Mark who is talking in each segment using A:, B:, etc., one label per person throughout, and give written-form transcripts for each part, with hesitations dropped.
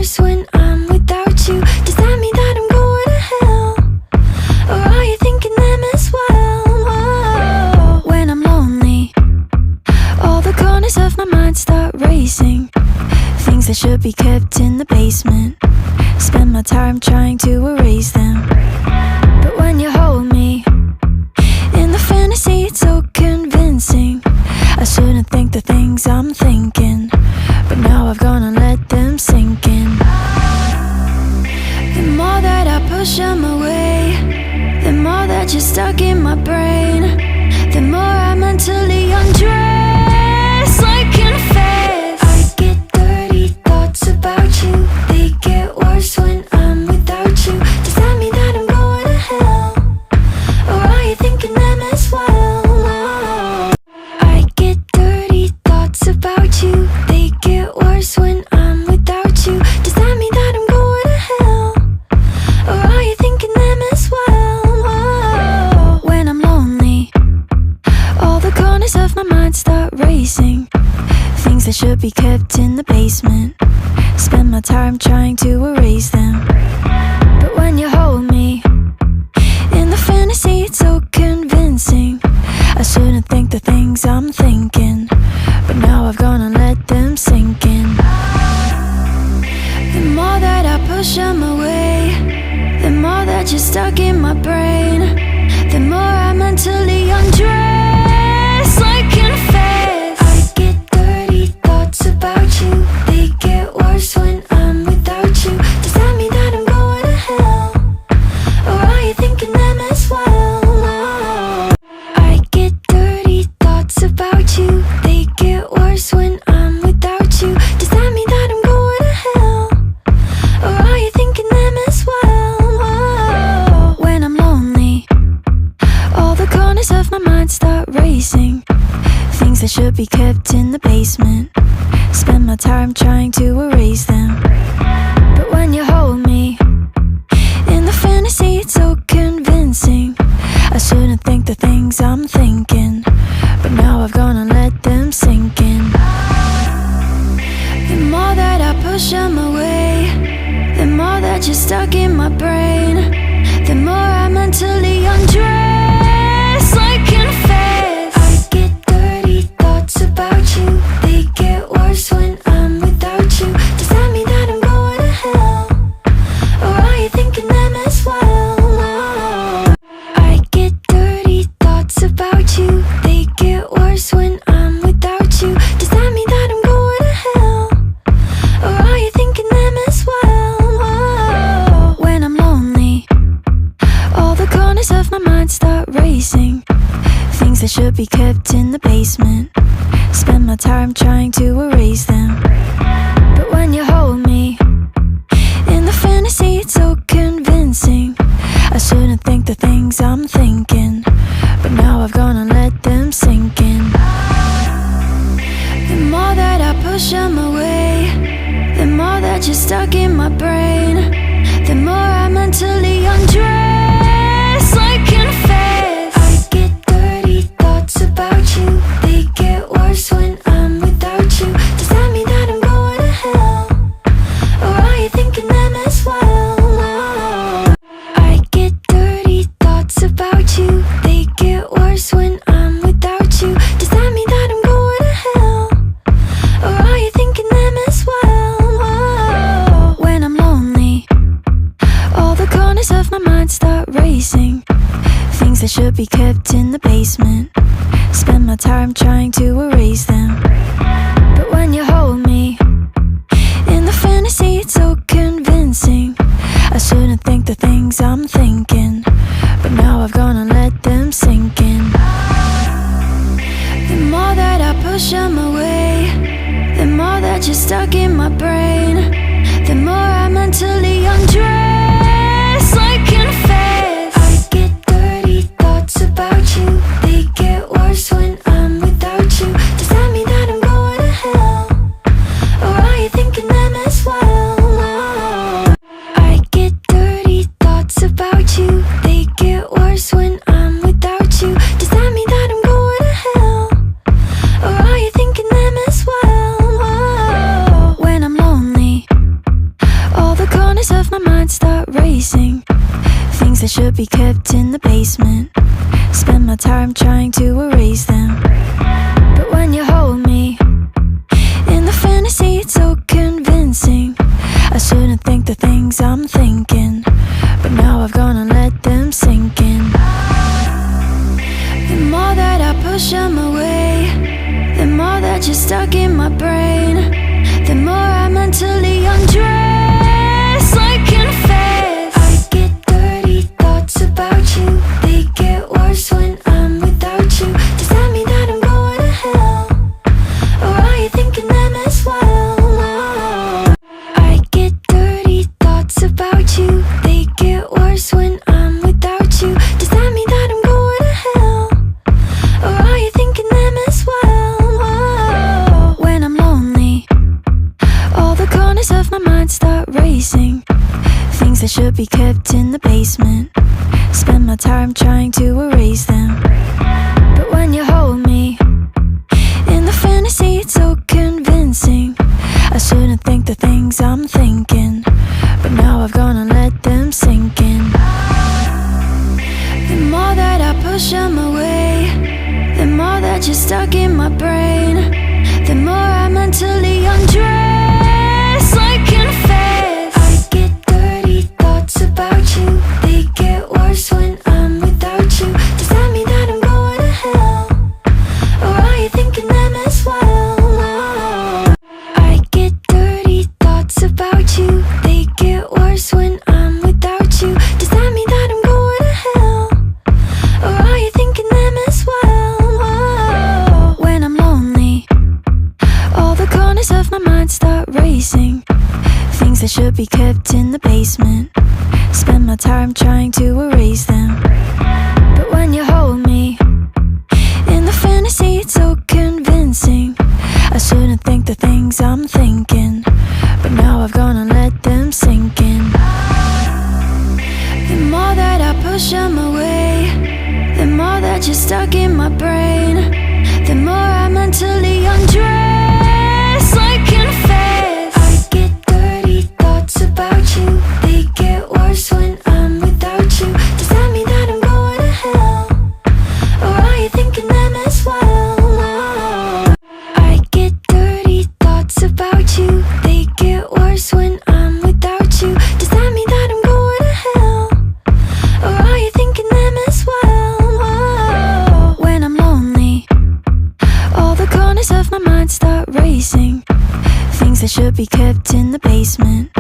A: worse when I'm without you? Does that mean that I'm going to hell? Or are you thinking them as well? Whoa. When I'm lonely, all the corners of my mind start racing. Things that should be kept in the basement, spend my time trying to erase them. But when you hold me in the fantasy, it's so convincing. I shouldn't think the things I'm thinking, but now I've gone and let them sink in. The more that I push them away, the more that you're stuck in my brain, the more I mentally undress like confess. I get dirty thoughts about you, they get worse when I'm without you. Does that mean that I'm going to hell? Or are you thinking them as well? I get dirty thoughts about you, they get worse when I'm without you. Does that mean that I'm going to hell? Or are you thinking them as well? When I'm lonely, all the corners of my mind start racing. Things that should be kept in the basement, spend my time trying to erase them. But when you hold me in the fantasy, it's so convincing. I shouldn't think the things I'm thinking, but now I've gone and let them sink in. The more that I push them away, the more that you're stuck in my brain, the more I mentally undress like confess. I get dirty thoughts about you, they get worse when I'm without you. Does that mean that I'm going to hell? Or are you thinking them as well? I get dirty thoughts about you, they get worse when I'm without you. Does that mean that I'm going to hell? Or are you thinking them as well? When I'm lonely, all the corners of my mind start racing. Things that should be kept in the basement, spend my time trying to erase them. But when you hold me in the fantasy, it's so convincing. I shouldn't think the things I'm thinking, but now I've gone and let them sink in. The more that I push them away, the more that you're stuck in my brain, the more I mentally undress like confess. I get dirty thoughts about you, they get worse when I'm without you. Does that mean that I'm going to hell? Or are you thinking them as well? I get dirty thoughts about you, they get worse when I'm without you. Does that mean that I'm going to hell? Or are you thinking them as well? When I'm lonely, all the corners of my mind start racing. Things that should be kept in the basement, spend my time trying to erase them. But when you hold me in the fantasy, it's so convincing. I shouldn't think the things I'm thinking, but now I've gone and let them sink in. The more that I push them away, the more that you're stuck in my brain, the more I mentally undress like confess. I get dirty thoughts about you, they get worse when I'm without you. Does that mean that I'm going to hell? Or are you thinking them as well? I get dirty thoughts about you, they get worse when I'm without you. Does that mean that I'm going to hell? Or are you thinking them as well? When I'm lonely, all the corners of my mind start racing. Things that should be kept in the basement, spend my time trying to erase them. But when you hold me in the fantasy, it's so convincing. I shouldn't think the things I'm thinking, but now I've gone and let them sink in. The more that I push them away, the more that you're stuck in my brain, the more I mentally undress like confess. I get dirty thoughts about you, they get worse when I'm without you. Does that mean that I'm going to hell? Or are you thinking them as well? I get dirty thoughts about you, they get worse when I'm without you. Does that mean that I'm going to hell? Or are you thinking them as well? When I'm lonely, should be kept in the basement. Spend my time trying to erase them. But when you hold me in the fantasy, it's so convincing. I shouldn't think the things I'm thinking, but now I've gone and let them sink in. The more that I push them away, the more that you're stuck in my brain. The more I mentally undress, I confess. I get dirty thoughts about you. They get worse when I'm without you. Does that mean that I'm going to hell? Or are you thinking them as well? I get dirty thoughts about you. They get worse when I'm without you. Does that mean that I'm going to hell? Or are you thinking them as well? When I'm lonely, all the corners of my mind start racing. Things that should be kept in the basement. Spend my time trying to erase them. But when you hold me in the fantasy, it's so convincing. I shouldn't think the things I'm thinking, but now I've gone and let them sink in. The more that I push them away, the more that you're stuck in my brain. The more I mentally undress, I confess. I get dirty thoughts about you. They get worse when I'm without you. Does that mean that I'm going to hell? Or are you thinking them as well? I get dirty thoughts about you. They get worse when I'm without you. Does that mean that I'm going to hell? Or are you thinking them as well? When I'm lonely, all the corners of my mind start racing. Things that should be kept in the basement. Spend my time trying to erase them. But when you hold me in the fantasy, it's so convincing. I shouldn't think the things I'm thinking, but now I've gone and let them sink in. The more that I push them away, the more that you're stuck in my brain. The more I mentally undress, I confess. I get dirty thoughts about you. They get worse when I'm without you. Does that mean that I'm going to hell? Or are you thinking them as well? I get dirty thoughts about you. They get worse when I'm without you. Does that mean that I'm going to hell? Or are you thinking them as well? When I'm lonely, all the corners of my mind start racing. Things that should be kept in the basement.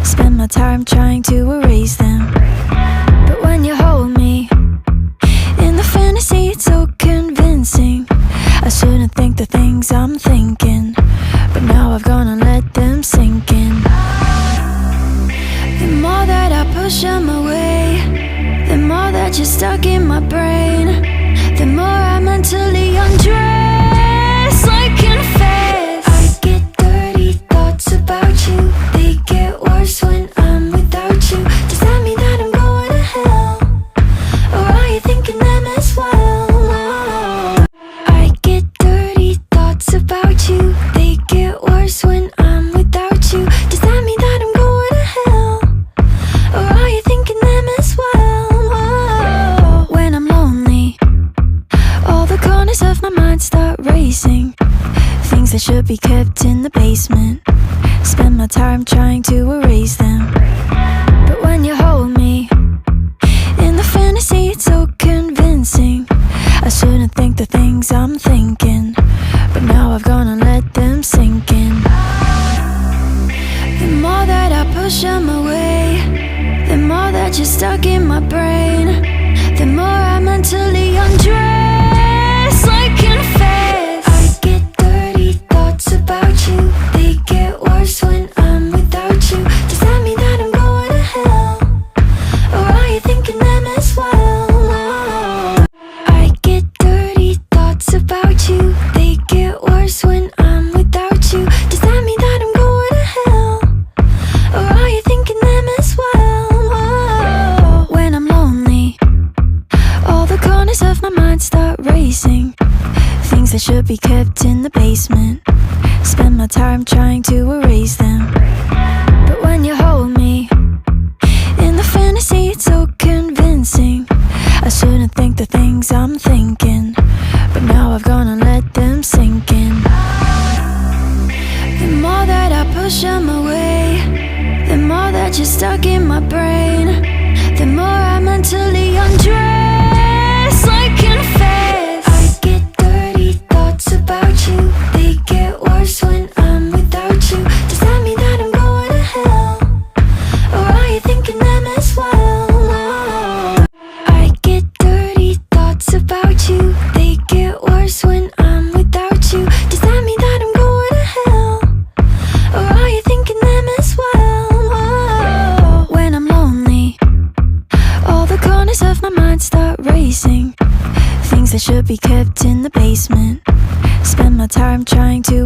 A: Spend my time trying to erase them. But when you hold me in the fantasy, it's so convincing. I shouldn't think the things I'm thinking, but now I've gone and let them sink in. The more that I push them away, the more that you're stuck in my brain. The more I mentally undress, I confess. I get dirty thoughts about you. They get worse when I'm without you. Does that mean that I'm going to hell? Or are you thinking them as well? I get dirty thoughts about you. They get worse when I'm without you. Does that mean that I'm going to hell? Or are you thinking them as well? When I'm lonely, all the corners of my mind start racing. Things that should be kept in the basement. Spend my time trying to erase them. But when you hold me in the fantasy, it's so convincing. I shouldn't think the things I'm thinking, but now I've gone and let them sink in. The more that I push them away, the more that you're stuck in my brain. The more I mentally undress, I confess. I get dirty thoughts about you. They get worse when I'm without you. Does that mean that I'm going to hell? Or are you thinking them as well? I get dirty thoughts about you. They get worse when I'm without you. Does that mean that I'm going to hell? Or are you thinking them as well? When I'm lonely, all the corners of my mind start racing. Things that should be kept in the basement. Spend my time trying to erase them. But when you hold me in the fantasy, it's so convincing. things I'm thinking, but now I've gone and let them sink in. The more that I push them away, the more that you're stuck in my brain, the more I mentally undress like confess. I get dirty thoughts about you, they get worse when I'm without you. Does that mean that I'm going to hell, or are you thinking them as well? I get dirty thoughts about you, they get worse when I'm without you. Does that mean that I'm going to hell, or are you thinking them as well? When I'm lonely, all the corners of my mind start racing, things that should be kept in the basement. Spend my time trying to